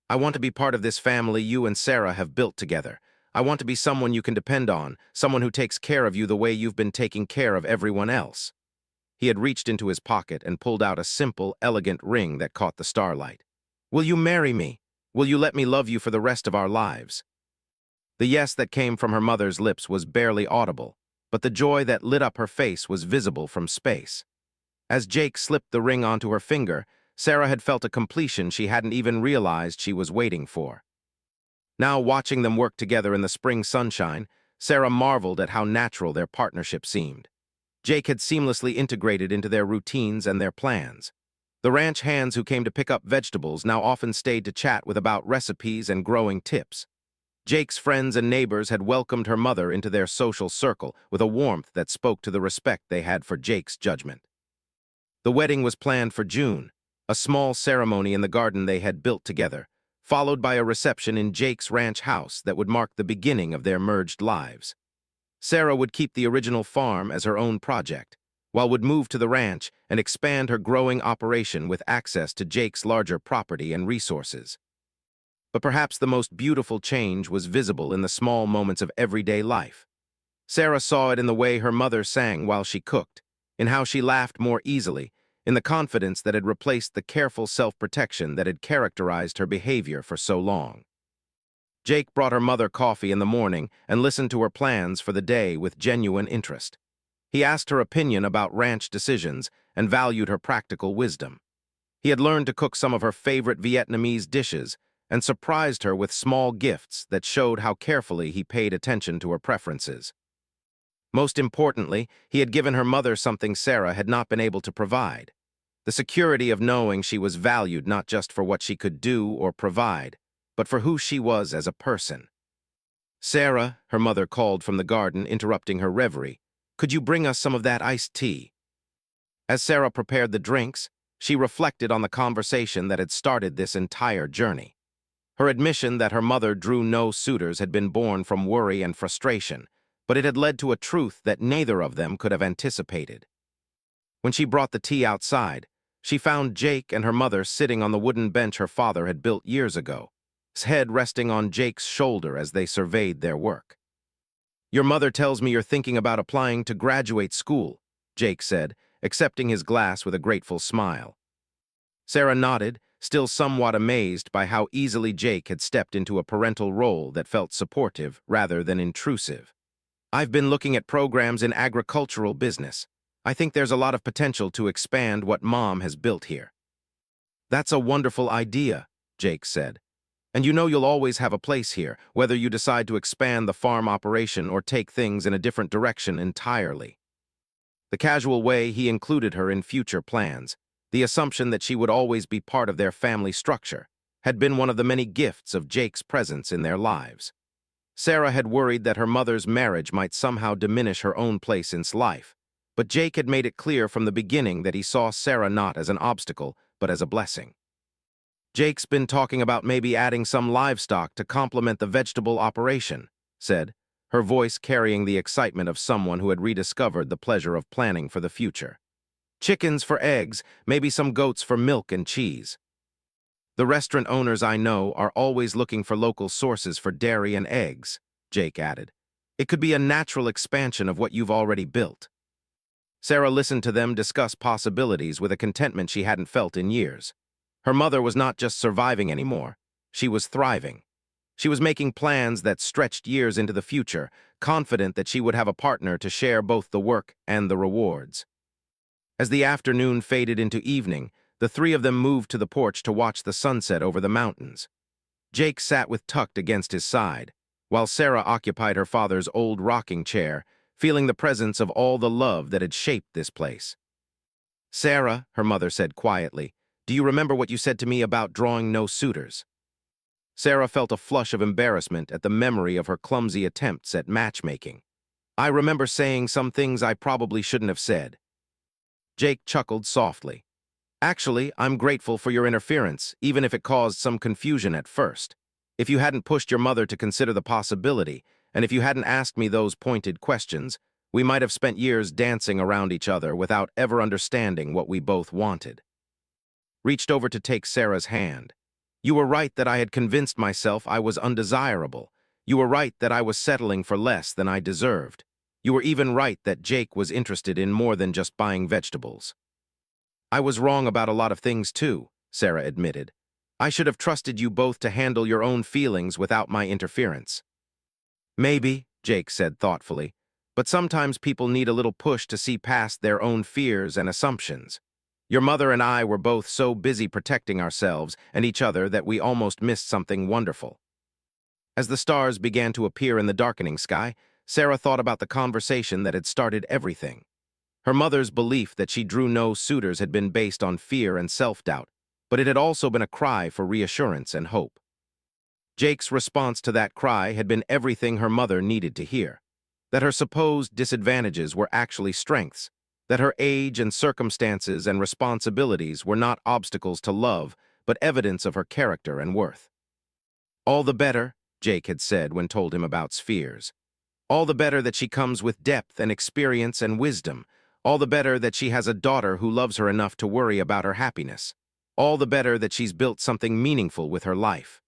"I want to be part of this family you and Sarah have built together. I want to be someone you can depend on, someone who takes care of you the way you've been taking care of everyone else." He had reached into his pocket and pulled out a simple, elegant ring that caught the starlight. "Will you marry me? Will you let me love you for the rest of our lives?" The yes that came from her mother's lips was barely audible, but the joy that lit up her face was visible from space. As Jake slipped the ring onto her finger, Sarah had felt a completion she hadn't even realized she was waiting for. Now, watching them work together in the spring sunshine, Sarah marveled at how natural their partnership seemed. Jake had seamlessly integrated into their routines and their plans. The ranch hands who came to pick up vegetables now often stayed to chat with about recipes and growing tips. Jake's friends and neighbors had welcomed her mother into their social circle with a warmth that spoke to the respect they had for Jake's judgment. The wedding was planned for June, a small ceremony in the garden they had built together, followed by a reception in Jake's ranch house that would mark the beginning of their merged lives. Sarah would keep the original farm as her own project, while would move to the ranch and expand her growing operation with access to Jake's larger property and resources. But perhaps the most beautiful change was visible in the small moments of everyday life. Sarah saw it in the way her mother sang while she cooked, in how she laughed more easily, in the confidence that had replaced the careful self-protection that had characterized her behavior for so long. Jake brought her mother coffee in the morning and listened to her plans for the day with genuine interest. He asked her opinion about ranch decisions and valued her practical wisdom. He had learned to cook some of her favorite Vietnamese dishes and surprised her with small gifts that showed how carefully he paid attention to her preferences. Most importantly, he had given her mother something Sarah had not been able to provide: the security of knowing she was valued not just for what she could do or provide, but for who she was as a person. "Sarah," her mother called from the garden, interrupting her reverie, "could you bring us some of that iced tea?" As Sarah prepared the drinks, she reflected on the conversation that had started this entire journey. Her admission that her mother drew no suitors had been born from worry and frustration, but it had led to a truth that neither of them could have anticipated. When she brought the tea outside, she found Jake and her mother sitting on the wooden bench her father had built years ago. head resting on Jake's shoulder as they surveyed their work. "Your mother tells me you're thinking about applying to graduate school," Jake said, accepting his glass with a grateful smile. Sarah nodded, still somewhat amazed by how easily Jake had stepped into a parental role that felt supportive rather than intrusive. "I've been looking at programs in agricultural business. I think there's a lot of potential to expand what Mom has built here." "That's a wonderful idea," Jake said. "And you know you'll always have a place here, whether you decide to expand the farm operation or take things in a different direction entirely." The casual way he included her in future plans, the assumption that she would always be part of their family structure, had been one of the many gifts of Jake's presence in their lives. Sarah had worried that her mother's marriage might somehow diminish her own place in life, but Jake had made it clear from the beginning that he saw Sarah not as an obstacle, but as a blessing. "Jake's been talking about maybe adding some livestock to complement the vegetable operation," said, her voice carrying the excitement of someone who had rediscovered the pleasure of planning for the future. "Chickens for eggs, maybe some goats for milk and cheese. The restaurant owners I know are always looking for local sources for dairy and eggs," Jake added. "It could be a natural expansion of what you've already built." Sarah listened to them discuss possibilities with a contentment she hadn't felt in years. Her mother was not just surviving anymore, she was thriving. She was making plans that stretched years into the future, confident that she would have a partner to share both the work and the rewards. As the afternoon faded into evening, the three of them moved to the porch to watch the sunset over the mountains. Jake sat with tucked against his side, while Sarah occupied her father's old rocking chair, feeling the presence of all the love that had shaped this place. "Sarah," her mother said quietly, "do you remember what you said to me about drawing no suitors?" Sarah felt a flush of embarrassment at the memory of her clumsy attempts at matchmaking. "I remember saying some things I probably shouldn't have said." Jake chuckled softly. "Actually, I'm grateful for your interference, even if it caused some confusion at first. If you hadn't pushed your mother to consider the possibility, and if you hadn't asked me those pointed questions, we might have spent years dancing around each other without ever understanding what we both wanted." Reached over to take Sarah's hand. "You were right that I had convinced myself I was undesirable. You were right that I was settling for less than I deserved. You were even right that Jake was interested in more than just buying vegetables." "I was wrong about a lot of things too," Sarah admitted. "I should have trusted you both to handle your own feelings without my interference." "Maybe," Jake said thoughtfully, "but sometimes people need a little push to see past their own fears and assumptions. Your mother and I were both so busy protecting ourselves and each other that we almost missed something wonderful." As the stars began to appear in the darkening sky, Sarah thought about the conversation that had started everything. Her mother's belief that she drew no suitors had been based on fear and self-doubt, but it had also been a cry for reassurance and hope. Jake's response to that cry had been everything her mother needed to hear: that her supposed disadvantages were actually strengths, that her age and circumstances and responsibilities were not obstacles to love, but evidence of her character and worth. "All the better," Jake had said when told him about fears. "All the better that she comes with depth and experience and wisdom. All the better that she has a daughter who loves her enough to worry about her happiness. All the better that she's built something meaningful with her life."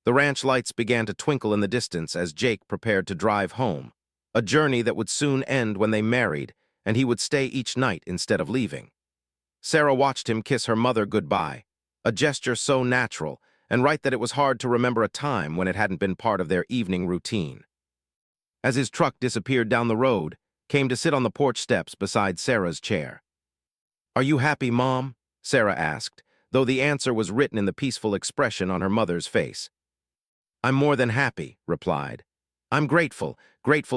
The ranch lights began to twinkle in the distance as Jake prepared to drive home, a journey that would soon end when they married, and he would stay each night instead of leaving. Sarah watched him kiss her mother goodbye, a gesture so natural and right that it was hard to remember a time when it hadn't been part of their evening routine. As his truck disappeared down the road, came to sit on the porch steps beside Sarah's chair. "Are you happy, Mom?" Sarah asked, though the answer was written in the peaceful expression on her mother's face. "I'm more than happy," replied. "I'm grateful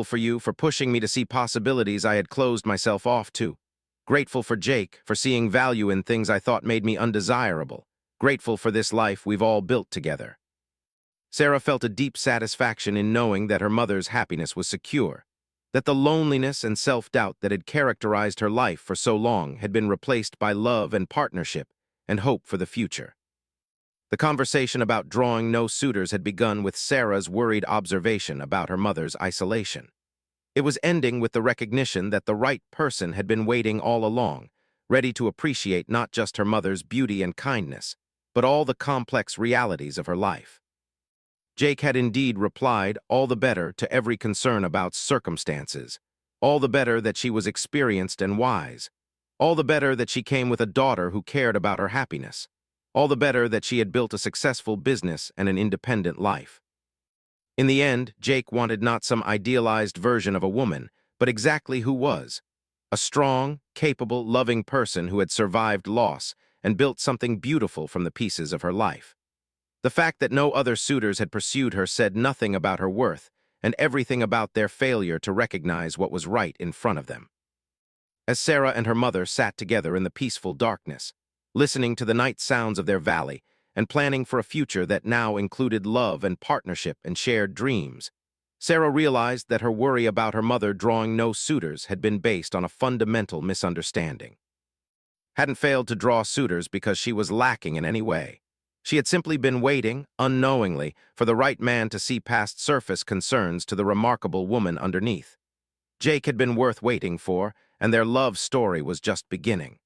for you for pushing me to see possibilities I had closed myself off to. Grateful for Jake, for seeing value in things I thought made me undesirable. Grateful for this life we've all built together." Sarah felt a deep satisfaction in knowing that her mother's happiness was secure, that the loneliness and self-doubt that had characterized her life for so long had been replaced by love and partnership and hope for the future. The conversation about drawing no suitors had begun with Sarah's worried observation about her mother's isolation. It was ending with the recognition that the right person had been waiting all along, ready to appreciate not just her mother's beauty and kindness, but all the complex realities of her life. Jake had indeed replied, all the better, to every concern about circumstances. All the better that she was experienced and wise. All the better that she came with a daughter who cared about her happiness. All the better that she had built a successful business and an independent life. In the end, Jake wanted not some idealized version of a woman, but exactly who was. A strong, capable, loving person who had survived loss and built something beautiful from the pieces of her life. The fact that no other suitors had pursued her said nothing about her worth, and everything about their failure to recognize what was right in front of them. As Sarah and her mother sat together in the peaceful darkness, listening to the night sounds of their valley and planning for a future that now included love and partnership and shared dreams, Sarah realized that her worry about her mother drawing no suitors had been based on a fundamental misunderstanding. Hadn't failed to draw suitors because she was lacking in any way. She had simply been waiting, unknowingly, for the right man to see past surface concerns to the remarkable woman underneath. Jake had been worth waiting for, and their love story was just beginning.